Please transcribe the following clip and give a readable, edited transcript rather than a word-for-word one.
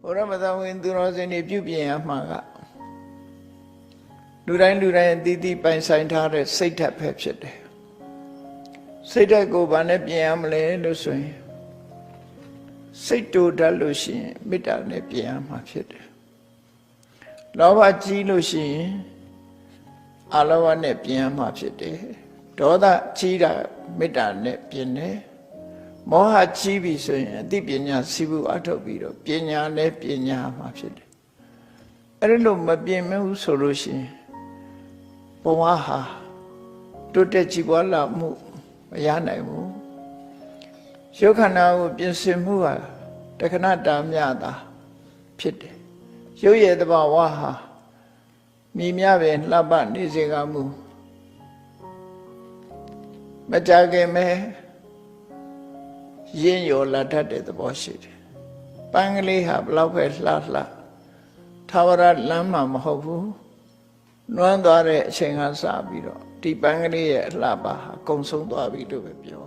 ဘုရားမသာဝင်သူတော်စင်တွေပြုပြင်ရမှာကလူတိုင်းအသီးသီးပိုင်ဆိုင်ထားတဲ့စိတ်ဓာတ်ပဲဖြစ်တယ်စိတ်ဓာတ်ကိုဘာနဲ့ပြင်ရမလဲလို့ဆိုရင်စိတ်တူတတ်လို့ရှိရင်မေတ္တာနဲ့ပြင်ရမှာဖြစ်တယ်လောဘကြီးလို့ရှိရင်အလောဘနဲ့ပြင်ရမှာဖြစ်တယ်ဒေါသကြီးတာမေတ္တာနဲ့ပြင်တယ်မောဟကြီးပြီဆိုရင်အသိပညာစီးပူအထုတ်ပြီးတော့ပညာနဲ့ပညာမှာဖြစ်တယ်အဲ့ဒါလို့မပြင်မဘူးဆိုလို့ရှိရင်ဘဝဟာတိုးတက်ကြည်ပွားလာမှုမရနိုင်ဘူးရုပ်ခန္ဓာကိုပြင်ဆင်မှုဟာတခဏတာမြတာဖြစ်တယ်ရုပ်ရဲ့တဘာဝဟာမြည်များပဲလှပနေစေကမူမကြခင်မဲရင်းရောလာတတ်တဲ့သဘောရှိတယ်ပန်းကလေးဟာဘလောက်ပဲလှထာဝရလမ်းမှာမဟုတ်ဘူးနွမ်းသွားတဲ့အချိန်ကစပြီးတော့ဒီပန်းကလေးရဲ့အလှပဟာကုံဆုံးသွားပြီလို့ပဲပြော